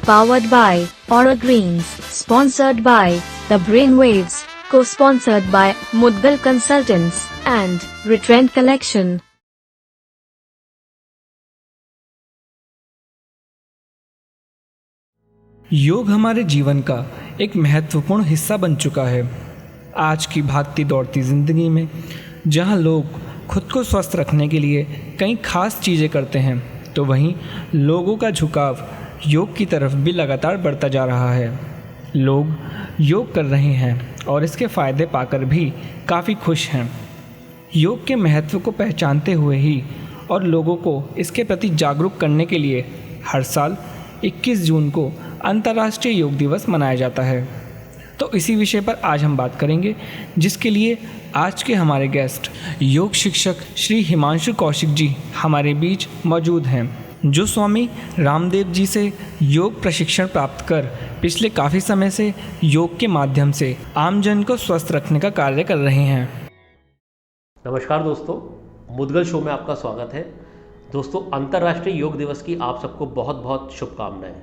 Powered by Aura Greens. Sponsored by The Brainwaves. Co-sponsored by Mudgal Consultants and Retrend Collection. योग हमारे जीवन का एक महत्वपूर्ण हिस्सा बन चुका है। आज की भागती दौड़ती ज़िंदगी में जहां लोग खुद को स्वस्थ रखने के लिए कई खास चीज़ें करते हैं, तो वहीं लोगों का झुकाव योग की तरफ भी लगातार बढ़ता जा रहा है। लोग योग कर रहे हैं और इसके फ़ायदे पाकर भी काफ़ी खुश हैं। योग के महत्व को पहचानते हुए ही और लोगों को इसके प्रति जागरूक करने के लिए हर साल 21 जून को अंतर्राष्ट्रीय योग दिवस मनाया जाता है। तो इसी विषय पर आज हम बात करेंगे, जिसके लिए आज के हमारे गेस्ट योग शिक्षक श्री हिमांशु कौशिक जी हमारे बीच मौजूद हैं, जो स्वामी रामदेव जी से योग प्रशिक्षण प्राप्त कर पिछले काफ़ी समय से योग के माध्यम से आमजन को स्वस्थ रखने का कार्य कर रहे हैं। नमस्कार दोस्तों, मुदगल शो में आपका स्वागत है। दोस्तों, अंतर्राष्ट्रीय योग दिवस की आप सबको बहुत बहुत शुभकामनाएं।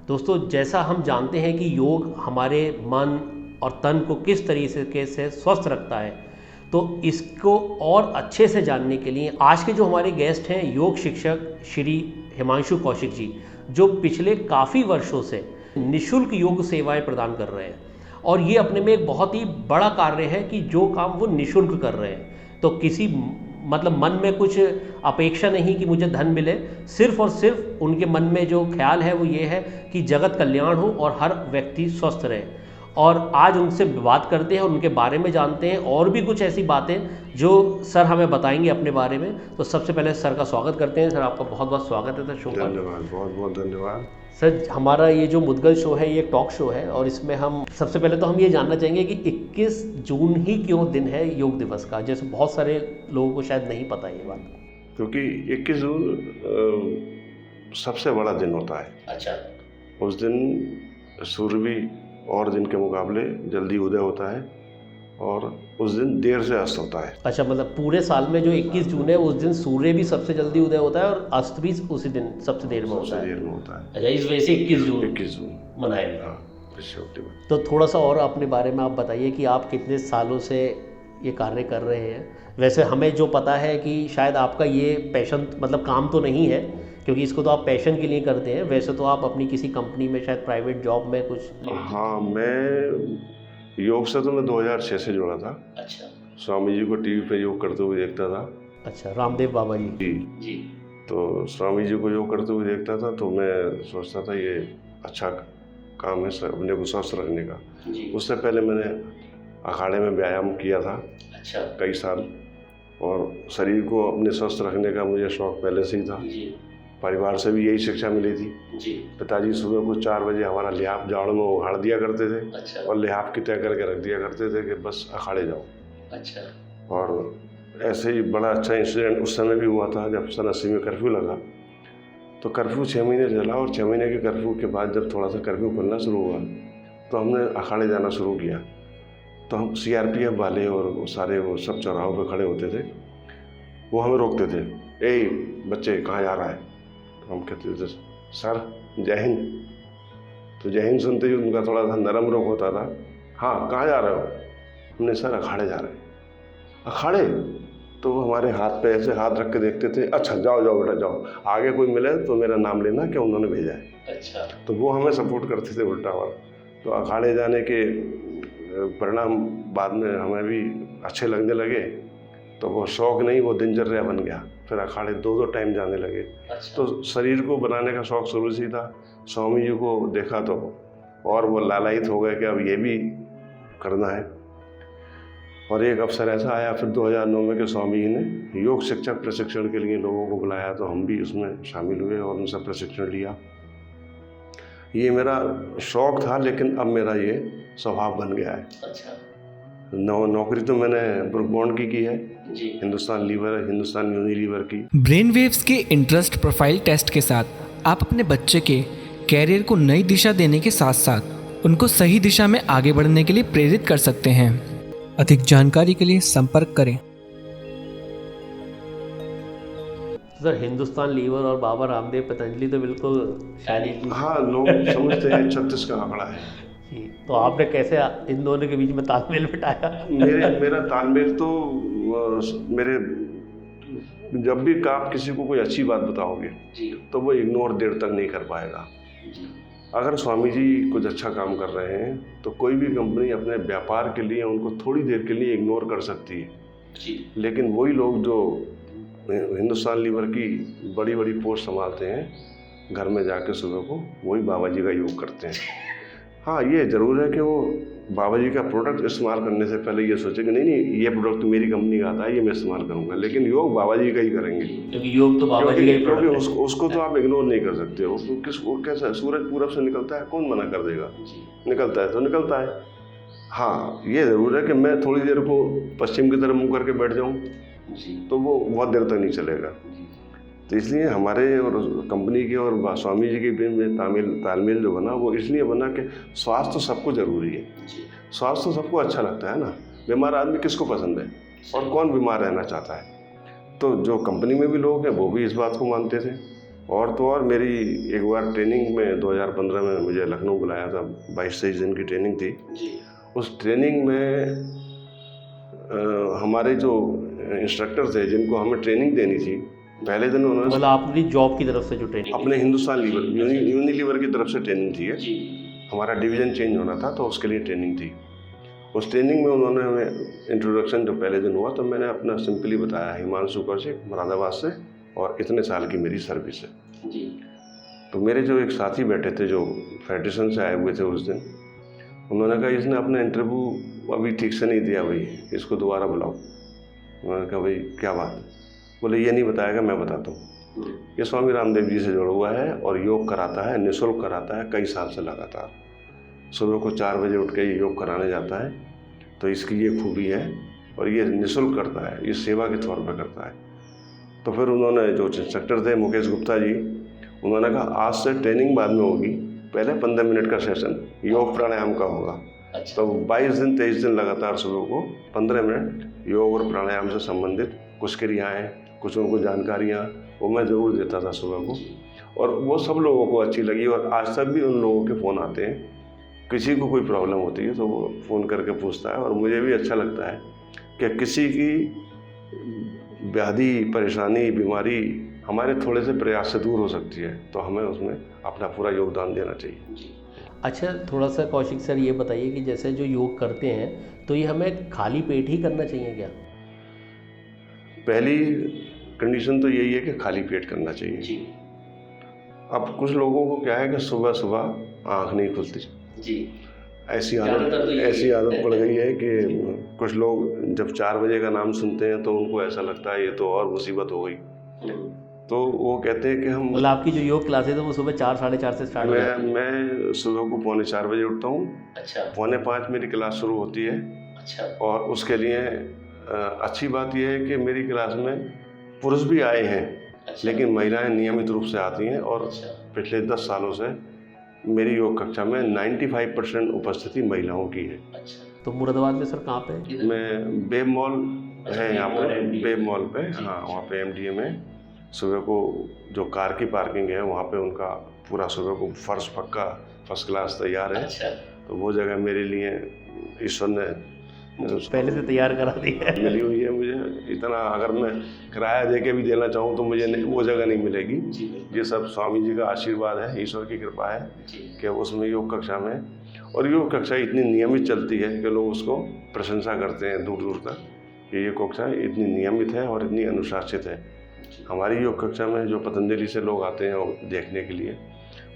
दोस्तों, जैसा हम जानते हैं कि योग हमारे मन और तन को किस तरीके से स्वस्थ रखता है, तो इसको और अच्छे से जानने के लिए आज के जो हमारे गेस्ट हैं योग शिक्षक श्री हिमांशु कौशिक जी, जो पिछले काफ़ी वर्षों से निःशुल्क योग सेवाएं प्रदान कर रहे हैं। और ये अपने में एक बहुत ही बड़ा कार्य है कि जो काम वो निःशुल्क कर रहे हैं, तो किसी मन में कुछ अपेक्षा नहीं कि मुझे धन मिले, सिर्फ और सिर्फ उनके मन में जो ख्याल है वो ये है कि जगत कल्याण हो और हर व्यक्ति स्वस्थ रहे। और आज उनसे बात करते हैं, उनके बारे में जानते हैं और भी कुछ ऐसी बातें जो सर हमें बताएंगे अपने बारे में। तो सबसे पहले सर का स्वागत करते हैं। सर, आपका बहुत बहुत स्वागत है। सर, धन्यवाद, बहुत बहुत धन्यवाद। सर, हमारा ये जो मुदगल शो है ये टॉक शो है और इसमें हम सबसे पहले तो हम ये जानना चाहेंगे कि 21 जून ही क्यों दिन है योग दिवस का, जैसे बहुत सारे लोगों को शायद नहीं पता ये बात। क्योंकि 21 जून सबसे बड़ा दिन होता है। अच्छा। उस दिन सूर्य भी और दिन के मुकाबले जल्दी उदय होता है और उस दिन देर से अस्त होता है। अच्छा, मतलब पूरे साल में जो 21 जून है उस दिन सूर्य भी सबसे जल्दी उदय होता है और अस्त भी उसी दिन सबसे देर में होता है। अच्छा, इस वजह से 21 जून मनाया गया। तो थोड़ा सा और अपने बारे में आप बताइए कि आप कितने सालों से ये कार्य कर रहे हैं। वैसे हमें जो पता है कि शायद आपका ये पैशन काम तो नहीं है, क्योंकि इसको तो आप पैशन के लिए करते हैं। वैसे तो आप अपनी किसी कंपनी में शायद प्राइवेट जॉब में कुछ। हाँ, मैं योग से तो मैं 2006 से जुड़ा था। अच्छा। स्वामी जी को टीवी पे योग करते हुए देखता था। अच्छा, रामदेव बाबा जी। जी। तो स्वामी जी को योग करते हुए देखता था तो मैं सोचता था ये अच्छा काम है अपने को स्वस्थ रखने का। उससे पहले मैंने अखाड़े में व्यायाम किया था। अच्छा। कई साल, और शरीर को अपने स्वस्थ रखने का मुझे शौक पहले से ही था। परिवार से भी यही शिक्षा मिली थी। पिताजी सुबह को 4 बजे हमारा लिहाफ जाड़ में उघाड़ दिया करते थे। अच्छा। और लिहाफ की तय करके रख दिया करते थे कि बस अखाड़े जाओ। अच्छा। और ऐसे ही बड़ा अच्छा इंसिडेंट उस समय भी हुआ था जब सन 80 में कर्फ्यू लगा। तो कर्फ्यू 6 महीने चला और 6 महीने के कर्फ्यू के बाद जब थोड़ा सा कर्फ्यू खुलना शुरू हुआ तो हमने अखाड़े जाना शुरू किया। तो हम CRPF वाले और वो सारे वो सब चौराहों पे खड़े होते थे, वो हमें रोकते थे, ए बच्चे कहाँ जा रहा है? तो हम कहते थे सर जय हिंद। तो जय हिंद सुनते ही उनका थोड़ा सा नरम रुख होता था। हाँ, कहाँ जा रहे हो? हमने सर अखाड़े जा रहे हैं। अखाड़े? तो वो हमारे हाथ पे ऐसे हाथ रख के देखते थे। अच्छा, जाओ जाओ बेटा जाओ, आगे कोई मिले तो मेरा नाम लेना कि उन्होंने भेजा है। अच्छा। तो वो हमें सपोर्ट करते थे उल्टा वाला। तो अखाड़े जाने के परिणाम बाद में हमें भी अच्छे लगने लगे, तो वो शौक़ नहीं, वो दिनचर्या बन गया। फिर अखाड़े 2-2 टाइम जाने लगे। अच्छा। तो शरीर को बनाने का शौक़ शुरू से ही था। स्वामी जी को देखा तो और वो लालायित हो गए कि अब ये भी करना है। और एक अवसर ऐसा आया फिर 2009 में कि स्वामी जी ने योग शिक्षक प्रशिक्षण के लिए लोगों को बुलाया, तो हम भी उसमें शामिल हुए और उनसे प्रशिक्षण लिया। ये मेरा शौक़ था, लेकिन अब मेरा ये स्वभाव बन गया है। अच्छा। नौकरी तो मैंने ब्रुक बॉन्ड की है जी, हिंदुस्तान यूनिलीवर की। ब्रेन वेव्स के इंटरेस्ट प्रोफाइल टेस्ट के साथ आप अपने बच्चे के कैरियर को नई दिशा देने के साथ साथ उनको सही दिशा में आगे बढ़ने के लिए प्रेरित कर सकते हैं। अधिक जानकारी के लिए संपर्क करें। सर हिंदुस्तान लीवर और बाबा रामदेव पतंजलि तो बिल्कुल शायद हाँ, लोग समझते हैं 36 का आंकड़ा है जी। तो आपने कैसे इन दोनों के बीच में तालमेल बिठाया? मेरा तालमेल तो मेरे जब भी आप किसी को कोई अच्छी बात बताओगे तो वो इग्नोर देर तक नहीं कर पाएगा। अगर स्वामी जी कुछ अच्छा काम कर रहे हैं तो कोई भी कंपनी अपने व्यापार के लिए उनको थोड़ी देर के लिए इग्नोर कर सकती है, लेकिन वही लोग जो हिंदुस्तान लीवर की बड़ी बड़ी पोस्ट संभालते हैं घर में जाके सुबह को वही बाबा जी का योग करते हैं। हाँ, ये ज़रूर है कि वो बाबा जी का प्रोडक्ट इस्तेमाल करने से पहले ये सोचे कि नहीं ये प्रोडक्ट तो मेरी कंपनी का आता है, ये मैं इस्तेमाल करूँगा, लेकिन योग बाबा जी का ही करेंगे, क्योंकि योग तो बाबा जी का ही प्रोडक्ट है। क्योंकि उसको तो आप इग्नोर नहीं कर सकते हो। वो कैसा सूरज पूरब से निकलता है, कौन मना कर देगा? निकलता है तो निकलता है। हाँ, ये ज़रूर है कि मैं थोड़ी देर को पश्चिम की तरफ मुँह करके बैठ जाऊँ तो वो बहुत देर तक नहीं चलेगा। तो इसलिए हमारे और कंपनी के और स्वामी जी के बीच में तालमेल जो बना वो इसलिए बना कि स्वास्थ्य तो सबको ज़रूरी है, स्वास्थ्य तो सबको अच्छा लगता है ना। बीमार आदमी किसको पसंद है और कौन बीमार रहना चाहता है? तो जो कंपनी में भी लोग हैं वो भी इस बात को मानते थे। और तो और मेरी एक बार ट्रेनिंग में 2015 में मुझे लखनऊ बुलाया था, 22-23 दिन की ट्रेनिंग थी। उस ट्रेनिंग में हमारे जो इंस्ट्रक्टर थे जिनको हमें ट्रेनिंग देनी थी, पहले दिन उन्होंने मतलब अपनी जॉब की तरफ से जो ट्रेनिंग अपने हिंदुस्तान लीवर यूनिलीवर की तरफ से ट्रेनिंग थी है। हमारा डिवीज़न चेंज होना था तो उसके लिए ट्रेनिंग थी। उस ट्रेनिंग में उन्होंने हमें इंट्रोडक्शन जो पहले दिन हुआ तो मैंने अपना सिंपली बताया, हिमांशु कौशिक, मुरादाबाद से, और इतने साल की मेरी सर्विस है जी। तो मेरे जो एक साथी बैठे थे जो फेडरेशन से आए हुए थे उस दिन, उन्होंने कहा इसने अपना इंटरव्यू अभी ठीक से नहीं दिया भाई, इसको दोबारा बुलाओ। उन्होंने कहा भाई क्या बात? बोले ये नहीं बताएगा, मैं बताता हूँ। ये स्वामी रामदेव जी से जुड़ा हुआ है और योग कराता है, निःशुल्क कराता है, कई साल से लगातार। सुबह को 4 बजे उठ के ये योग कराने जाता है, तो इसकी ये खूबी है, और ये निःशुल्क करता है, ये सेवा के तौर पर करता है। तो फिर उन्होंने जो इंस्ट्रक्टर थे मुकेश गुप्ता जी, उन्होंने कहा आज से ट्रेनिंग बाद में होगी, पहले 15 मिनट का सेशन योग प्राणायाम का होगा। तो 22 दिन 23 दिन लगातार सुबह को 15 मिनट योग और प्राणायाम से संबंधित कुछ क्रियाएँ, कुछ उनको जानकारियाँ वो मैं ज़रूर देता था सुबह को, और वो सब लोगों को अच्छी लगी। और आज तक भी उन लोगों के फ़ोन आते हैं, किसी को कोई प्रॉब्लम होती है तो वो फ़ोन करके पूछता है, और मुझे भी अच्छा लगता है कि किसी की व्याधि, परेशानी, बीमारी हमारे थोड़े से प्रयास से दूर हो सकती है, तो हमें उसमें अपना पूरा योगदान देना चाहिए। अच्छा, थोड़ा सा कौशिक सर ये बताइए कि जैसे जो योग करते हैं तो ये हमें खाली पेट ही करना चाहिए क्या? पहली कंडीशन तो यही है कि खाली पेट करना चाहिए जी। अब कुछ लोगों को क्या है कि सुबह सुबह आँख नहीं खुलती जी, ऐसी आदत पड़ गई है कि कुछ लोग जब 4 बजे का नाम सुनते हैं तो उनको ऐसा लगता है ये तो और मुसीबत हो गई। तो वो कहते हैं कि हम, मतलब आपकी जो योग क्लासेज है वो सुबह 4 साढ़े 4 से स्टार्ट हो जाती है? मैं सुबह को 4:45 बजे उठता हूँ। अच्छा। 4:45 मेरी क्लास शुरू होती है। अच्छा। और उसके लिए अच्छी बात यह है कि मेरी क्लास में पुरुष भी आए हैं। अच्छा। लेकिन महिलाएं नियमित रूप से आती हैं, और अच्छा। पिछले 10 सालों से मेरी योग कक्षा में 95% उपस्थिति महिलाओं की है। अच्छा। तो मुरादाबाद में सर कहाँ पे? मैं बेब मॉल है यहाँ पर, बेब मॉल पे, हाँ वहाँ पे MDA में सुबह को जो कार की पार्किंग है वहाँ पे उनका पूरा सुबह को फर्श पक्का फर्स्ट क्लास तैयार है। अच्छा। तो वो जगह मेरे लिए ईश्वर ने पहले से तैयार करा दी है, मिली हुई है मुझे। इतना अगर मैं किराया दे के भी देना चाहूँ तो मुझे वो जगह नहीं मिलेगी। ये सब स्वामी जी का आशीर्वाद है, ईश्वर की कृपा है कि उसमें योग कक्षा में, और योग कक्षा इतनी नियमित चलती है कि लोग उसको प्रशंसा करते हैं दूर दूर तक कि ये कक्षा इतनी नियमित है और इतनी अनुशासित है। हमारी योग कक्षा में जो पतंजलि से लोग आते हैं देखने के लिए,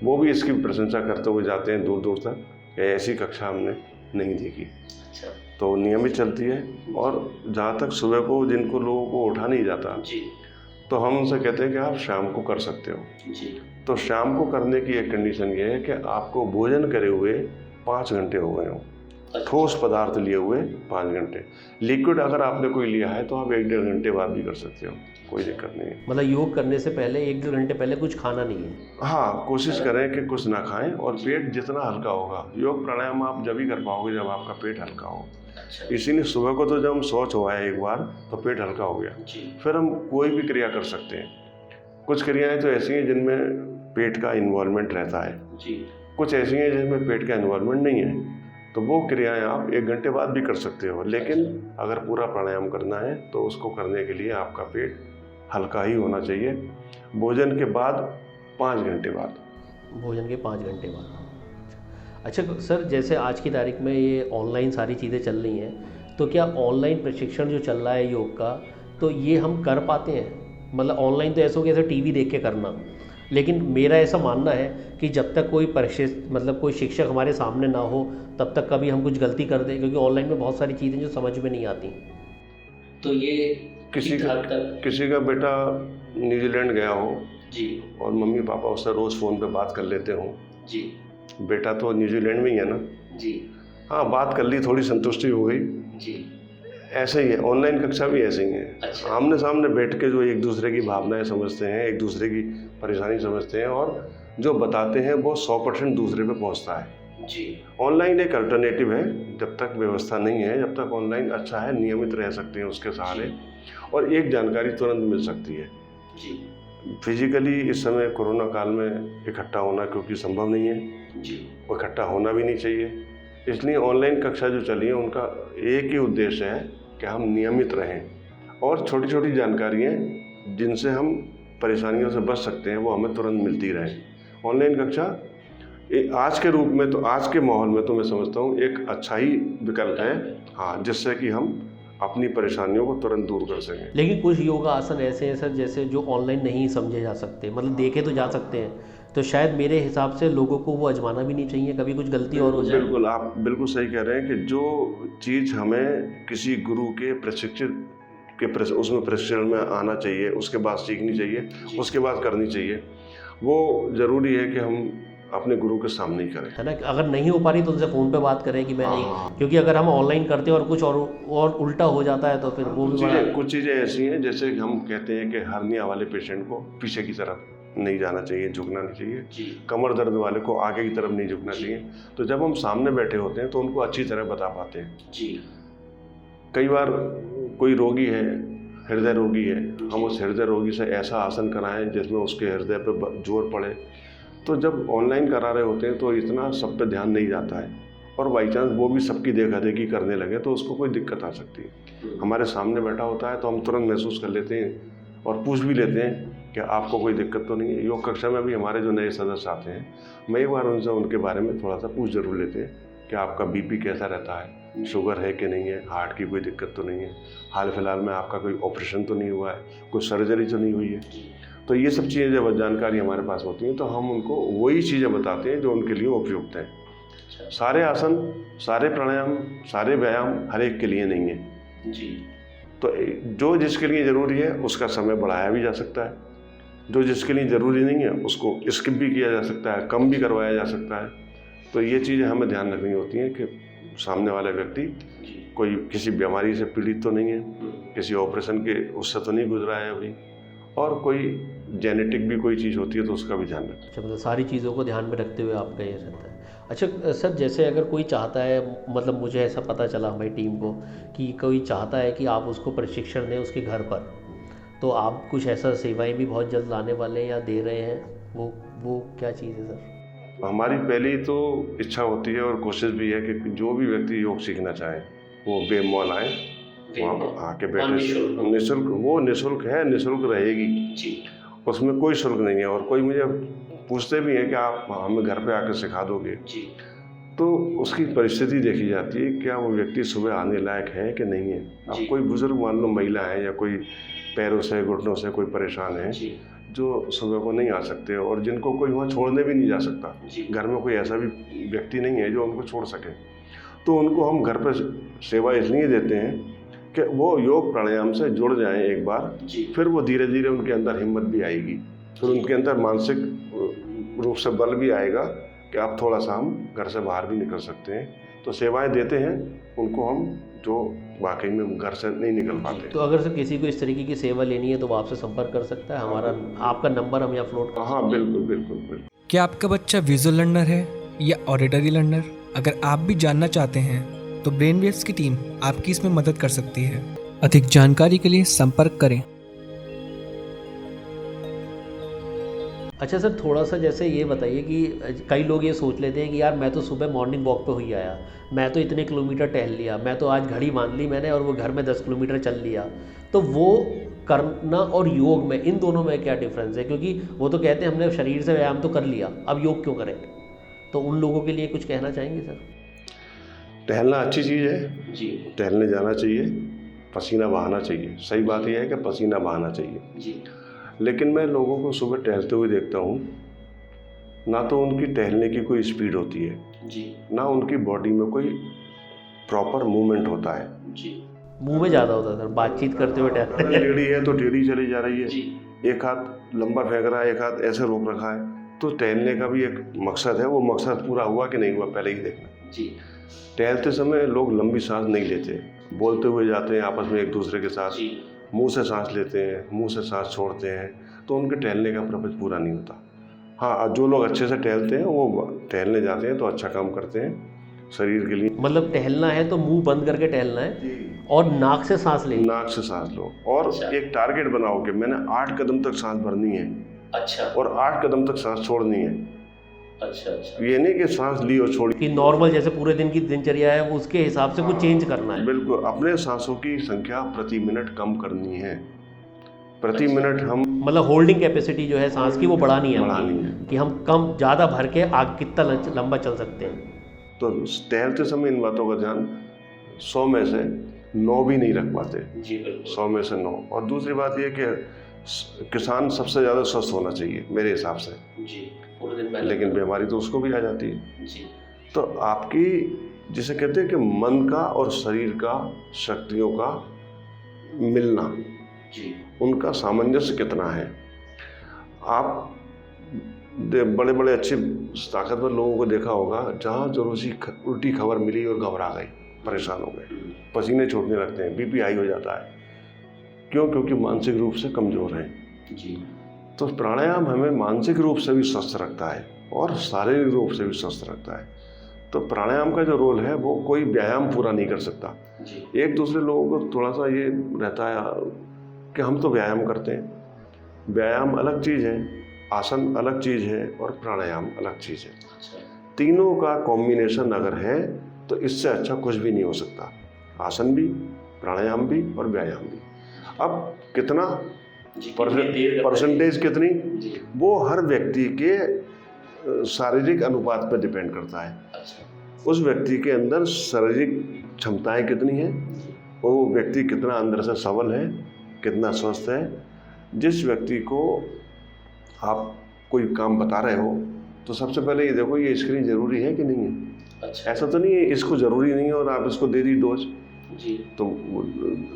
वो भी इसकी प्रशंसा करते हुए जाते हैं दूर दूर तक कि ऐसी कक्षा हमने नहीं देखी। तो नियमित चलती है। और जहाँ तक सुबह को जिनको लोगों को उठा नहीं जाता जी, तो हम उनसे कहते हैं कि आप शाम को कर सकते हो जी। तो शाम को करने की एक कंडीशन ये है कि आपको भोजन करे हुए 5 घंटे हो गए हों, ठोस पदार्थ लिए हुए 5 घंटे। लिक्विड अगर आपने कोई लिया है तो आप 1-1.5 घंटे बाद भी कर सकते हो, कोई दिक्कत नहीं है। मतलब योग करने से पहले 1-1.5 घंटे पहले कुछ खाना नहीं है? हाँ, कोशिश करें कि कुछ ना खाएं, और पेट जितना हल्का होगा, योग प्राणायाम आप जब ही कर पाओगे जब आपका पेट हल्का हो। इसीलिए सुबह को तो जब हम शौच हुआ है एक बार तो पेट हल्का हो गया, फिर हम कोई भी क्रिया कर सकते हैं। कुछ क्रियाएं तो ऐसी हैं जिनमें पेट का इन्वॉल्वमेंट रहता है, कुछ ऐसी हैं जिनमें पेट का इन्वॉल्वमेंट नहीं है, तो वो क्रियाएं आप 1 घंटे बाद भी कर सकते हो। लेकिन अगर पूरा प्राणायाम करना है तो उसको करने के लिए आपका पेट हल्का ही होना चाहिए। भोजन के बाद 5 घंटे बाद। भोजन के 5 घंटे बाद। अच्छा सर, जैसे आज की तारीख में ये ऑनलाइन सारी चीज़ें चल रही हैं, तो क्या ऑनलाइन प्रशिक्षण जो चल रहा है योग का, तो ये हम कर पाते हैं? मतलब ऑनलाइन तो ऐसा हो गया जैसे टीवी देख के करना, लेकिन मेरा ऐसा मानना है कि जब तक कोई कोई शिक्षक हमारे सामने ना हो तब तक कभी हम कुछ गलती कर दें, क्योंकि ऑनलाइन में बहुत सारी चीज़ें जो समझ में नहीं आती। तो ये किसी का बेटा न्यूजीलैंड गया हो जी और मम्मी पापा उससे रोज़ फ़ोन पे बात कर लेते हो जी, बेटा तो न्यूजीलैंड में ही है ना जी, हाँ, बात कर ली, थोड़ी संतुष्टि हो गई जी, ऐसे ही है। ऑनलाइन कक्षा भी ऐसे ही है। अच्छा। आमने सामने बैठ के जो एक दूसरे की भावनाएं समझते हैं, एक दूसरे की परेशानी समझते हैं, और जो बताते हैं वो 100% दूसरे पे पहुंचता है जी। ऑनलाइन एक अल्टरनेटिव है, जब तक व्यवस्था नहीं है, जब तक ऑनलाइन अच्छा है, नियमित रह सकते हैं उसके सहारे, और एक जानकारी तुरंत मिल सकती है जी। फिजिकली इस समय कोरोना काल में इकट्ठा होना क्योंकि संभव नहीं है जी, और इकट्ठा होना भी नहीं चाहिए, इसलिए ऑनलाइन कक्षा जो चली है उनका एक ही उद्देश्य है कि हम नियमित रहें और छोटी छोटी जानकारियाँ जिनसे हम परेशानियों से बच सकते हैं वो हमें तुरंत मिलती रहे। ऑनलाइन कक्षा आज के रूप में, तो आज के माहौल में तो मैं समझता हूँ एक अच्छा ही विकल्प है, हाँ, जिससे कि हम अपनी परेशानियों को तुरंत दूर कर सकें। लेकिन कुछ योगा आसन ऐसे हैं सर जैसे जो ऑनलाइन नहीं समझे जा सकते, मतलब देखे तो जा सकते हैं, तो शायद मेरे हिसाब से लोगों को वो आजमाना भी नहीं चाहिए, कभी कुछ गलती और हो जाए। बिल्कुल, आप बिल्कुल सही कह रहे हैं कि जो चीज़ हमें किसी गुरु के उसमें प्रशिक्षण में आना चाहिए, उसके बाद सीखनी चाहिए, उसके बाद करनी चाहिए, वो ज़रूरी है कि हम अपने गुरु के सामने ही करें, है ना। अगर नहीं हो पा रही तो उनसे फ़ोन पे बात करें कि मैं नहीं, क्योंकि अगर हम ऑनलाइन करते हैं और कुछ और उल्टा हो जाता है तो फिर वो भी कुछ चीज़ें ऐसी हैं जैसे हम कहते हैं कि हर्निया वाले पेशेंट को पीछे की तरफ नहीं जाना चाहिए, झुकना नहीं चाहिए, कमर दर्द वाले को आगे की तरफ नहीं झुकना चाहिए। तो जब हम सामने बैठे होते हैं तो उनको अच्छी तरह बता पाते हैं जी। कई बार कोई रोगी है, हृदय रोगी है, हम उस हृदय रोगी से ऐसा आसन कराएं जिसमें उसके हृदय पर जोर पड़े, तो जब ऑनलाइन करा रहे होते हैं तो इतना सब पे ध्यान नहीं जाता है, और बाई चांस वो भी सबकी देखा देखी करने लगे तो उसको कोई दिक्कत आ सकती है। हमारे सामने बैठा होता है तो हम तुरंत महसूस कर लेते हैं और पूछ भी लेते हैं कि आपको कोई दिक्कत तो नहीं है। योग कक्षा में भी हमारे जो नए सदस्य आते हैं, मैं एक बार उनसे उनके बारे में थोड़ा सा पूछ जरूर लेते हैं कि आपका बीपी कैसा रहता है, शुगर है कि नहीं है, हार्ट की कोई दिक्कत तो नहीं है, हाल फिलहाल में आपका कोई ऑपरेशन तो नहीं हुआ है, कोई सर्जरी तो नहीं हुई है। तो ये सब चीज़ें जब जानकारी हमारे पास होती हैं तो हम उनको वही चीज़ें बताते हैं जो उनके लिए उपयुक्त हैं। सारे आसन, सारे प्राणायाम, सारे व्यायाम हर एक के लिए नहीं है जी। तो जो जिसके लिए ज़रूरी है उसका समय बढ़ाया भी जा सकता है, जो जिसके लिए ज़रूरी नहीं है उसको स्किप भी किया जा सकता है, कम भी करवाया जा सकता है। तो ये चीज़ें हमें ध्यान रखनी होती हैं कि सामने वाला व्यक्ति कोई किसी बीमारी से पीड़ित तो नहीं है, किसी ऑपरेशन के उससे तो नहीं गुजरा है अभी, और कोई जेनेटिक भी कोई चीज़ होती है तो उसका भी ध्यान रखें। अच्छा, मतलब सारी चीज़ों को ध्यान में रखते हुए आपका ये रहता है। अच्छा सर, जैसे अगर कोई चाहता है, मतलब मुझे ऐसा पता चला हमारी टीम को कि कोई चाहता है कि आप उसको प्रशिक्षण दें उसके घर पर, तो आप कुछ ऐसा सेवाएं भी बहुत जल्द लाने वाले हैं या दे रहे हैं, वो क्या चीज़ है सर? हमारी पहली तो इच्छा होती है और कोशिश भी है कि जो भी व्यक्ति योग सीखना चाहे वो बेमॉल आए, वहाँ आके बैठे, निःशुल्क, वो निःशुल्क है, निःशुल्क रहेगी जी, उसमें कोई शुल्क नहीं है। और कोई मुझे पूछते भी हैं कि आप हमें घर पे आकर सिखा दोगे जी, तो उसकी परिस्थिति देखी जाती है, क्या वो व्यक्ति सुबह आने लायक है कि नहीं है। अब कोई बुजुर्ग, मान लो महिला है या कोई पैरों से घुटनों से कोई परेशान है जो सुबह को नहीं आ सकते और जिनको कोई वहाँ छोड़ने भी नहीं जा सकता, घर में कोई ऐसा भी व्यक्ति नहीं है जो उनको छोड़ सके, तो उनको हम घर पर सेवा इसलिए देते हैं कि वो योग प्राणायाम से जुड़ जाएं एक बार, फिर वो धीरे धीरे उनके अंदर हिम्मत भी आएगी, फिर उनके अंदर मानसिक रूप से बल भी आएगा कि अब थोड़ा सा हम घर से बाहर भी निकल सकते हैं। तो सेवाएं देते हैं उनको हम जो वाकई में घर से नहीं निकल पाते। तो अगर सर किसी को इस तरीके की सेवा लेनी है तो वो आपसे संपर्क कर सकता है, हमारा आपका नंबर हम यहाँ फ्लोट कर। हाँ बिल्कुल बिल्कुल बिल्कुल। क्या आपका बच्चा विजुअल लर्नर है या ऑडिटरी लर्नर? अगर आप भी जानना चाहते हैं तो ब्रेनवेव्स की टीम आपकी इसमें मदद कर सकती है। अधिक जानकारी के लिए संपर्क करें। अच्छा सर, थोड़ा सा जैसे ये बताइए कि कई लोग ये सोच लेते हैं कि यार मैं तो सुबह मॉर्निंग वॉक पे ही आया, मैं तो इतने किलोमीटर टहल लिया, मैं तो आज घड़ी बांध ली मैंने और वो घर में 10 किलोमीटर चल लिया, तो वो करना और योग में, इन दोनों में क्या डिफरेंस है? क्योंकि वो तो कहते हैं हमने शरीर से व्यायाम तो कर लिया, अब योग क्यों करें? तो उन लोगों के लिए कुछ कहना चाहेंगे सर? टहलना अच्छी चीज़ है जी टहलने जाना चाहिए, पसीना बहाना चाहिए। सही बात यह है कि पसीना बहाना चाहिए, जी लेकिन मैं लोगों को सुबह टहलते हुए देखता हूँ, ना तो उनकी टहलने की कोई स्पीड होती है, जी ना उनकी बॉडी में कोई प्रॉपर मूवमेंट होता है। जी मुंह में ज़्यादा होता है सर, बातचीत करते हुए टहलते हैं। टेढ़ी है तो टेढ़ी चली जा रही है, जी एक हाथ लंबा फेंक रहा है, एक हाथ ऐसे रोक रखा है। तो टहलने का भी एक मकसद है, वो मकसद पूरा हुआ कि नहीं हुआ पहले ही देखना। जी टहलते समय लोग लंबी सांस नहीं लेते, बोलते हुए जाते हैं आपस में एक दूसरे के साथ, जी मुंह से सांस लेते हैं, मुंह से सांस छोड़ते हैं, तो उनके टहलने का पर्पज पूरा नहीं होता। हाँ, जो लोग अच्छे से टहलते हैं वो टहलने जाते हैं तो अच्छा काम करते हैं शरीर के लिए। मतलब टहलना है तो मुंह बंद करके टहलना है और नाक से सांस लेनी। नाक से सांस लो और एक टारगेट बनाओ कि मैंने 8 कदम तक सांस भरनी है अच्छा और 8 कदम तक सांस छोड़नी है। अच्छा अच्छा, ये नहीं कि सांस ली और छोड़ी। कि नॉर्मल जैसे पूरे दिन की दिनचर्या है वो उसके हिसाब से कुछ चेंज करना है। बिल्कुल, अपने सांसों की संख्या प्रति मिनट कम करनी है। प्रति मिनट हम मतलब होल्डिंग कैपेसिटी जो है सांस की वो बढ़ानी है बढ़ानी अपनी, है। कि हम कम ज़्यादा भर के आग कितना लंबा चल सकते हैं। तो टहलते समय इन बातों का ध्यान 100 में से 9 भी नहीं रख पाते, जी बिल्कुल 100 में से 9। और दूसरी बात यह कि किसान सबसे ज़्यादा स्वस्थ होना चाहिए मेरे हिसाब से, जी, पूरे दिन में लेकिन बीमारी तो उसको भी आ जाती है। जी तो आपकी जिसे कहते हैं कि मन का और शरीर का शक्तियों का मिलना, जी उनका सामंजस्य कितना है। आप बड़े बड़े अच्छे ताकतवर लोगों को देखा होगा, जहाँ जरूर सी उल्टी खबर मिली और घबरा गए, परेशान हो गए, पसीने छूटने लगते हैं, बीपी हाई हो जाता है। क्यों? क्योंकि मानसिक रूप से कमज़ोर हैं। जी तो प्राणायाम हमें मानसिक रूप से भी स्वस्थ रखता है और शारीरिक रूप से भी स्वस्थ रखता है। तो प्राणायाम का जो रोल है वो कोई व्यायाम पूरा नहीं कर सकता। जी एक दूसरे लोगों को थोड़ा सा ये रहता है कि हम तो व्यायाम करते हैं। व्यायाम अलग चीज़ है, आसन अलग चीज़ है और प्राणायाम अलग चीज़ है। अच्छा तीनों का कॉम्बिनेशन अगर है तो इससे अच्छा कुछ भी नहीं हो सकता। आसन भी, प्राणायाम भी और व्यायाम भी। अब कितना परसेंटेज कितनी, वो हर व्यक्ति के शारीरिक अनुपात पर डिपेंड करता है। अच्छा उस व्यक्ति के अंदर शारीरिक क्षमताएं कितनी हैं, वो व्यक्ति कितना अंदर से सबल है, कितना स्वस्थ है। जिस व्यक्ति को आप कोई काम बता रहे हो तो सबसे पहले ये देखो ये स्क्रीन ज़रूरी है कि नहीं है। अच्छा ऐसा तो नहीं है इसको ज़रूरी नहीं है और आप इसको दे दी डोज। जी तो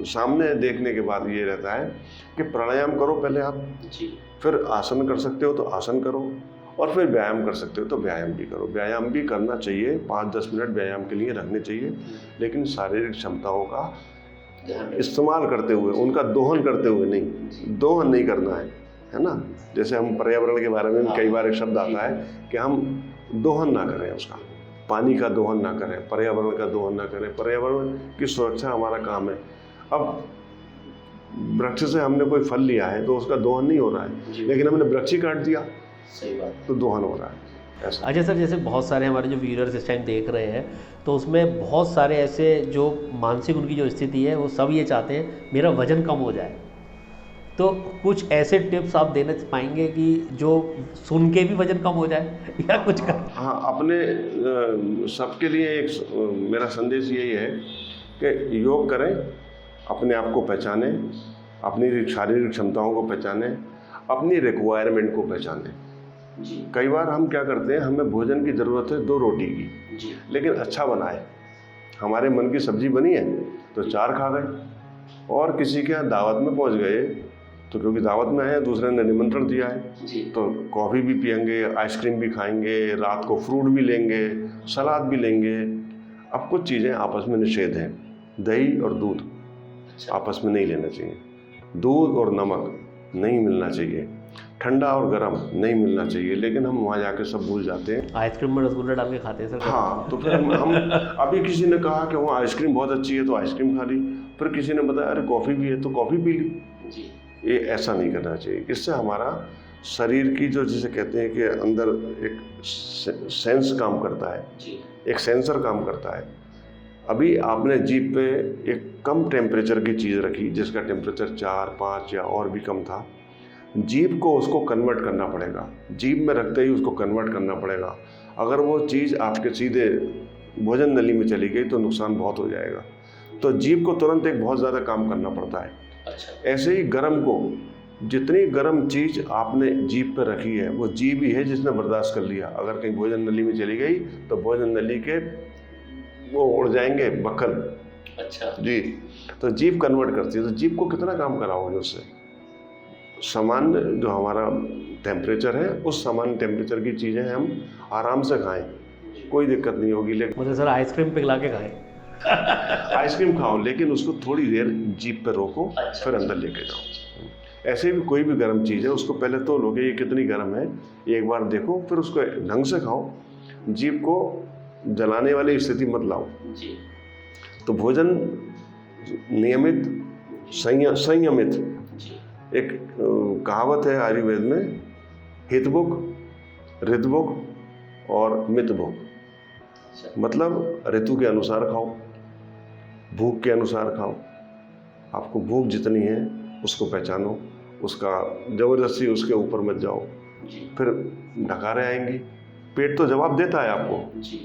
सामने देखने के बाद ये रहता है कि प्राणायाम करो पहले आप, जी फिर आसन कर सकते हो तो आसन करो और फिर व्यायाम कर सकते हो तो व्यायाम भी करो। व्यायाम भी करना चाहिए, 5-10 मिनट व्यायाम के लिए रखने चाहिए, लेकिन शारीरिक क्षमताओं का इस्तेमाल करते हुए, उनका दोहन करते हुए नहीं। दोहन नहीं करना है ना। जैसे हम पर्यावरण के बारे में कई बार एक शब्द आता है कि हम दोहन ना करें उसका, पानी का दोहन ना करें, पर्यावरण का दोहन ना करें। पर्यावरण की सुरक्षा हमारा काम है। अब वृक्ष से हमने कोई फल लिया है तो उसका दोहन नहीं हो रहा है, लेकिन हमने वृक्ष ही काट दिया, सही बात। तो दोहन हो रहा है ऐसा। अच्छा सर, जैसे बहुत सारे हमारे जो व्यूअर्स इस टाइम देख रहे हैं तो उसमें बहुत सारे ऐसे जो मानसिक उनकी जो स्थिति है वो सब ये चाहते हैं मेरा वज़न कम हो जाए, तो कुछ ऐसे टिप्स आप देना पाएंगे कि जो सुन के भी वज़न कम हो जाए या कुछ का? हाँ, अपने सबके लिए एक मेरा संदेश यही है कि योग करें, अपने आप को पहचानें, अपनी शारीरिक क्षमताओं को पहचानें, अपनी रिक्वायरमेंट को पहचानें। जी कई बार हम क्या करते हैं, हमें भोजन की ज़रूरत है 2 रोटी की, जी लेकिन अच्छा बनाए। हमारे मन की सब्जी बनी है तो 4 खा गए, और किसी के यहाँ दावत में पहुँच गए तो क्योंकि दावत में आए दूसरे ने निमंत्रण दिया है जी तो कॉफ़ी भी पियेंगे, आइसक्रीम भी खाएंगे, रात को फ्रूट भी लेंगे, सलाद भी लेंगे। अब कुछ चीज़ें आपस में निषेध हैं। दही और दूध आपस में नहीं लेना चाहिए, दूध और नमक नहीं मिलना चाहिए, ठंडा और गर्म नहीं मिलना चाहिए, लेकिन हम वहाँ जाके सब भूल जाते हैं। आइसक्रीम में रसगुल्ला डाल के खाते हैं सर। हाँ, तो फिर हम अभी किसी ने कहा कि वहाँ आइसक्रीम बहुत अच्छी है तो आइसक्रीम खा ली, फिर किसी ने बताया अरे कॉफ़ी भी है तो कॉफ़ी पी ली। जी ये ऐसा नहीं करना चाहिए। इससे हमारा शरीर की जो जिसे कहते हैं कि अंदर एक सेंस काम करता है, एक सेंसर काम करता है। अभी आपने जीभ पे एक कम टेम्परेचर की चीज़ रखी जिसका टेम्परेचर 4, 5 या और भी कम था, जीभ को उसको कन्वर्ट करना पड़ेगा, जीभ में रखते ही उसको कन्वर्ट करना पड़ेगा। अगर वो चीज़ आपके सीधे भोजन नली में चली गई तो नुकसान बहुत हो जाएगा। तो जीभ को तुरंत एक बहुत ज़्यादा काम करना पड़ता है। अच्छा। ऐसे ही गर्म को, जितनी गर्म चीज़ आपने जीभ पर रखी है वो जीभ ही है जिसने बर्दाश्त कर लिया। अगर कहीं भोजन नली में चली गई तो भोजन नली के वो उड़ जाएंगे बक्कल। अच्छा जी, तो जीभ कन्वर्ट करती है। तो जीभ को कितना काम कराओगे उससे? सामान्य जो हमारा टेम्परेचर है उस सामान्य टेम्परेचर की चीज़ें हम आराम से खाएं, कोई दिक्कत नहीं होगी। लेकिन मुझे सर आइसक्रीम पिघला के खाएं। आइसक्रीम खाओ लेकिन उसको थोड़ी देर जीभ पे रोको, फिर अंदर लेके जाओ। ऐसे भी कोई भी गर्म चीज़ है उसको पहले तो लोगे ये कितनी गर्म है, एक बार देखो, फिर उसको ढंग से खाओ। जीभ को जलाने वाली स्थिति मत लाओ। जी। तो भोजन नियमित, संयमित, एक कहावत है आयुर्वेद में, हितभुक, ऋतभुक और मितभुक। मतलब ऋतु के अनुसार खाओ, भूख के अनुसार खाओ। आपको भूख जितनी है उसको पहचानो, उसका ज़बरदस्ती उसके ऊपर मत जाओ, फिर डकारें आएंगी। पेट तो जवाब देता है आपको,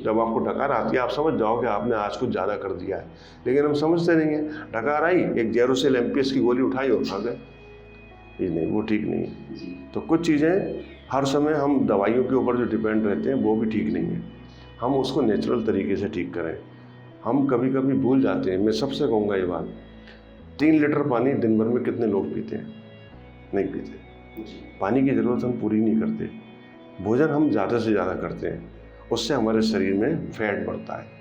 जब आपको डकार आती है आप समझ जाओ कि आपने आज कुछ ज़्यादा कर दिया है, लेकिन हम समझते नहीं हैं। डकार आई, एक जेरोसिल एमपीएस की गोली उठाई और खा गए, ये नहीं, वो ठीक नहीं है। तो कुछ चीज़ें हर समय हम दवाइयों के ऊपर जो डिपेंड रहते हैं वो भी ठीक नहीं है। हम उसको नेचुरल तरीके से ठीक करें। हम कभी कभी भूल जाते हैं। मैं सबसे कहूँगा ये बात, 3 लीटर पानी दिन भर में कितने लोग पीते हैं? नहीं पीते। पानी की ज़रूरत हम पूरी नहीं करते। भोजन हम ज़्यादा से ज़्यादा करते हैं, उससे हमारे शरीर में फैट बढ़ता है।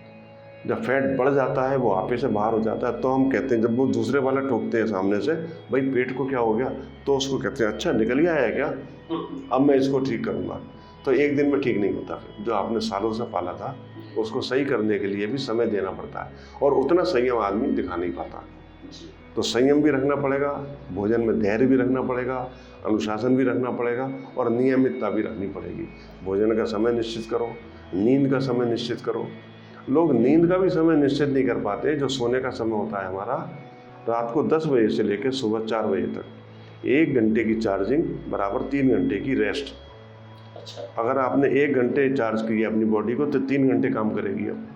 जब फैट बढ़ जाता है, वो आपे से बाहर हो जाता है, तो हम कहते हैं, जब वो दूसरे वाला ठोकते हैं सामने से, भाई पेट को क्या हो गया, तो उसको कहते हैं अच्छा निकल गया है क्या, अब मैं इसको ठीक करूँगा। तो एक दिन में ठीक नहीं होता। फिर जो आपने सालों से पाला था उसको सही करने के लिए भी समय देना पड़ता है, और उतना संयम आदमी दिखा नहीं पाता। तो संयम भी रखना पड़ेगा, भोजन में धैर्य भी रखना पड़ेगा, अनुशासन भी रखना पड़ेगा, और नियमितता भी रखनी पड़ेगी। भोजन का समय निश्चित करो, नींद का समय निश्चित करो। लोग नींद का भी समय निश्चित नहीं कर पाते। जो सोने का समय होता है हमारा, रात को 10 बजे से लेकर सुबह 4 बजे तक 1 घंटे की चार्जिंग बराबर 3 घंटे की रेस्ट। अच्छा। अगर आपने 1 घंटे चार्ज किया अपनी बॉडी को तो 3 घंटे काम करेगी, अब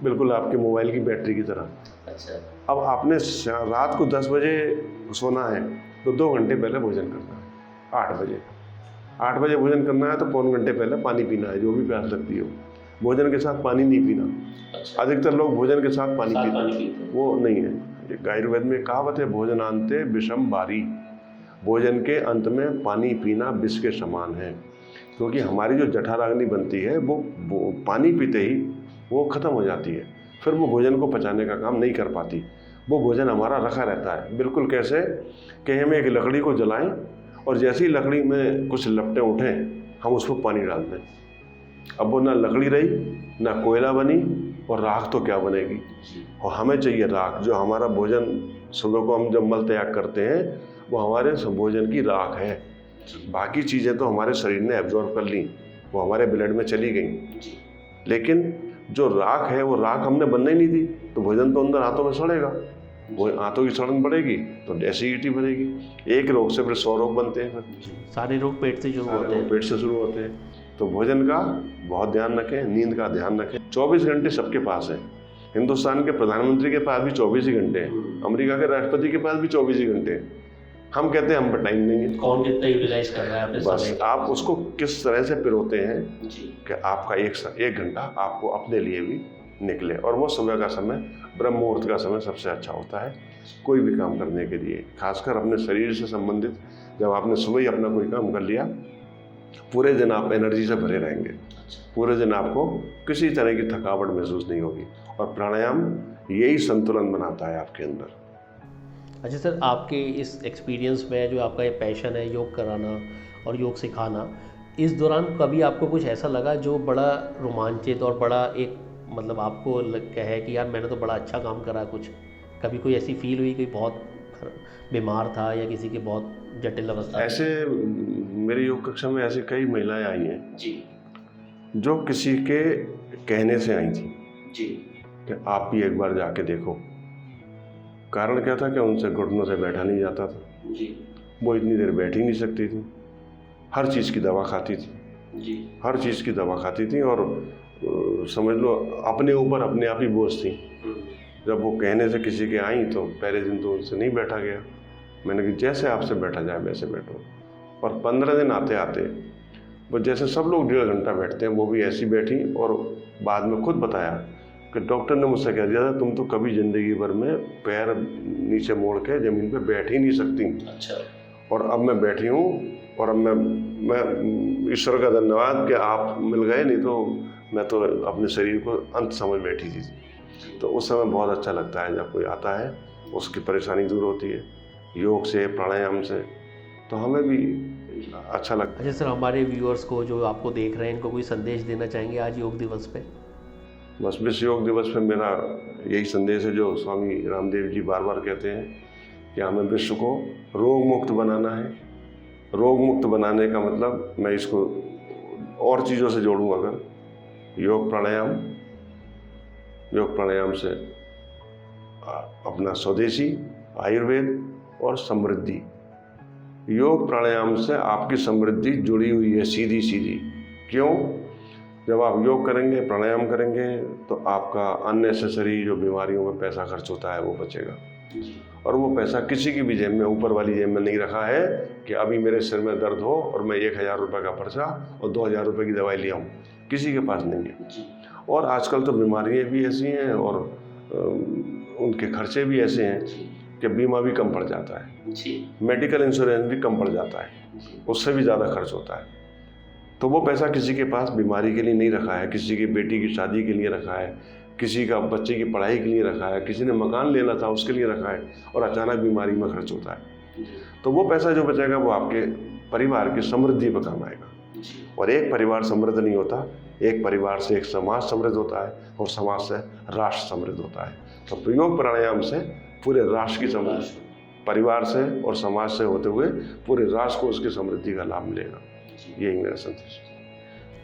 बिल्कुल आपके मोबाइल की बैटरी की तरह। अच्छा। अब आपने रात को 10 बजे सोना है तो 2 घंटे पहले भोजन करना है। 8 बजे भोजन करना है तो पौन घंटे पहले पानी पीना है, जो भी प्यास लगती हो। भोजन के साथ पानी नहीं पीना। अच्छा। अधिकतर लोग भोजन के साथ पानी पीते पानी हैं, वो नहीं है। एक आयुर्वेद में कहावत है, भोजनांते विषम बारी। भोजन के अंत में पानी पीना विष के समान है, क्योंकि हमारी जो जठराग्नि बनती है वो पानी पीते ही वो ख़त्म हो जाती है। फिर वो भोजन को पचाने का काम नहीं कर पाती। वो भोजन हमारा रखा रहता है। बिल्कुल कैसे कि हम एक लकड़ी को जलाएं और जैसे ही लकड़ी में कुछ लपटें उठें हम उसको पानी डाल दें। अब वो ना लकड़ी रही ना कोयला बनी, और राख तो क्या बनेगी। और हमें चाहिए राख। जो हमारा भोजन सुबह को हम जब मल त्याग करते हैं वो हमारे भोजन की राख है। बाकी चीज़ें तो हमारे शरीर ने एब्जॉर्ब कर ली, वो हमारे ब्लड में चली गई, लेकिन जो राख है वो राख हमने बनने ही नहीं दी, तो भोजन तो अंदर हाथों में सड़ेगा। वो हाथों की सड़न बढ़ेगी तो एसिडिटी बढ़ेगी। एक रोग से फिर 100 रोग बनते हैं। फिर सारे रोग पेट से शुरू होते हैं। पेट से शुरू होते हैं। तो भोजन का बहुत ध्यान रखें, नींद का ध्यान रखें। 24 घंटे सबके पास है। हिंदुस्तान के प्रधानमंत्री के पास भी 24 ही घंटे हैं, अमेरिका के राष्ट्रपति के पास भी 24 ही घंटे हैं। हम कहते हैं हम पर टाइम नहीं है। कौन कितना यूटिलाइज कर रहा है अपने बस समय? आप उसको किस तरह से पिरोते हैं जी। कि आपका 1 घंटा आपको अपने लिए भी निकले। और वो सुबह का समय, ब्रह्म मुहूर्त का समय सबसे अच्छा होता है कोई भी काम करने के लिए, खासकर अपने शरीर से संबंधित। जब आपने सुबह ही अपना कोई काम कर लिया, पूरे दिन आप एनर्जी से भरे रहेंगे। पूरे दिन आपको किसी तरह की थकावट महसूस नहीं होगी। और प्राणायाम यही संतुलन बनाता है आपके अंदर। अच्छा सर, आपके इस एक्सपीरियंस में जो आपका ये पैशन है योग कराना और योग सिखाना, इस दौरान कभी आपको कुछ ऐसा लगा जो बड़ा रोमांचित और बड़ा एक मतलब आपको कहे कि यार मैंने तो बड़ा अच्छा काम करा? कुछ कभी कोई ऐसी फील हुई, कोई बहुत बीमार था या किसी के बहुत जटिल अवस्था? ऐसे मेरी योग कक्षा में ऐसी कई महिलाएं आई हैं जी जो किसी के कहने से आई थी जी कि आप भी एक बार जाके देखो। कारण क्या था कि उनसे घुटनों से बैठा नहीं जाता था, जी वो इतनी देर बैठ ही नहीं सकती थी, हर चीज़ की दवा खाती थी, जी हर चीज़ की दवा खाती थी और समझ लो अपने ऊपर अपने आप ही बोझ थी। जब वो कहने से किसी के आई तो पहले दिन तो उनसे नहीं बैठा गया। मैंने कहा जैसे आपसे बैठा जाए वैसे बैठो। और 15 दिन आते आते वो जैसे सब लोग 1.5 घंटा बैठते हैं वो भी ऐसी बैठी और बाद में खुद बताया कि डॉक्टर ने मुझसे कह दिया था तुम तो कभी ज़िंदगी भर में पैर नीचे मोड़ के ज़मीन पे बैठ ही नहीं सकती। अच्छा। और अब मैं बैठी हूँ और अब मैं ईश्वर का धन्यवाद कि आप मिल गए, नहीं तो मैं तो अपने शरीर को अंत समझ बैठी थी। तो उस समय बहुत अच्छा लगता है जब कोई आता है, उसकी परेशानी दूर होती है योग से, प्राणायाम से, तो हमें भी अच्छा लगता है। अच्छा सर, हमारे व्यूअर्स को जो आपको देख रहे हैं इनको कोई संदेश देना चाहेंगे आज योग दिवस पे? बस विश्व योग दिवस पे मेरा यही संदेश है जो स्वामी रामदेव जी बार बार कहते हैं कि हमें विश्व को रोग मुक्त बनाना है। रोग मुक्त बनाने का मतलब मैं इसको और चीज़ों से जोड़ूँ, अगर योग प्राणायाम से अपना स्वदेशी आयुर्वेद और समृद्धि, योग प्राणायाम से आपकी समृद्धि जुड़ी हुई है सीधी सीधी। क्यों? जब आप योग करेंगे, प्राणायाम करेंगे तो आपका अननेसेसरी जो बीमारियों में पैसा खर्च होता है वो बचेगा। और वो पैसा किसी की भी जेब में, ऊपर वाली जेब में नहीं रखा है कि अभी मेरे सिर में दर्द हो और मैं 1000 रुपये का पर्चा और 2000 रुपये की दवाई ले आऊँ, किसी के पास नहीं है। और आजकल तो बीमारियाँ भी ऐसी हैं और उनके खर्चे भी ऐसे हैं कि बीमा भी कम पड़ जाता है, मेडिकल इंश्योरेंस भी कम पड़ जाता है, उससे भी ज़्यादा खर्च होता है। तो वो पैसा किसी के पास बीमारी के लिए नहीं रखा है, किसी की बेटी की शादी के लिए रखा है, किसी का बच्चे की पढ़ाई के लिए रखा है, किसी ने मकान लेना था उसके लिए रखा है और अचानक बीमारी में खर्च होता है। तो वो पैसा जो बचेगा वो आपके परिवार की समृद्धि पर काम आएगा। और एक परिवार समृद्ध नहीं होता, एक परिवार से एक समाज समृद्ध होता है और समाज से राष्ट्र समृद्ध होता है। तो योग प्राणायाम से पूरे राष्ट्र की समृद्धि, परिवार से और समाज से होते हुए पूरे राष्ट्र को उसकी समृद्धि का लाभ मिलेगा। यही मेरा संदेश है।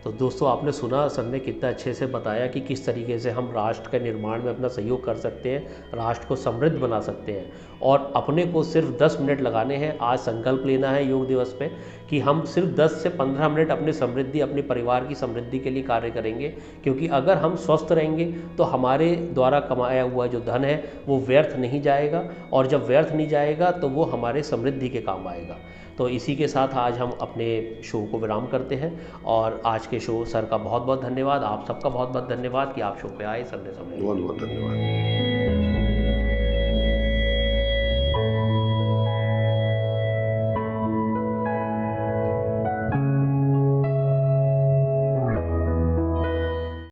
तो दोस्तों, आपने सुना सर ने कितना अच्छे से बताया कि किस तरीके से हम राष्ट्र के निर्माण में अपना सहयोग कर सकते हैं, राष्ट्र को समृद्ध बना सकते हैं। और अपने को सिर्फ 10 मिनट लगाने हैं। आज संकल्प लेना है योग दिवस पे कि हम सिर्फ 10 से 15 मिनट अपनी समृद्धि, अपने परिवार की समृद्धि के लिए कार्य करेंगे। क्योंकि अगर हम स्वस्थ रहेंगे तो हमारे द्वारा कमाया हुआ जो धन है वो व्यर्थ नहीं जाएगा, और जब व्यर्थ नहीं जाएगा तो वो हमारे समृद्धि के काम आएगा। तो इसी के साथ आज हम अपने शो को विराम करते हैं। और आज के शो सर का बहुत बहुत धन्यवाद, आप सबका बहुत बहुत धन्यवाद कि आप शो पे आए, सर ने समय। बहुत बहुत धन्यवाद।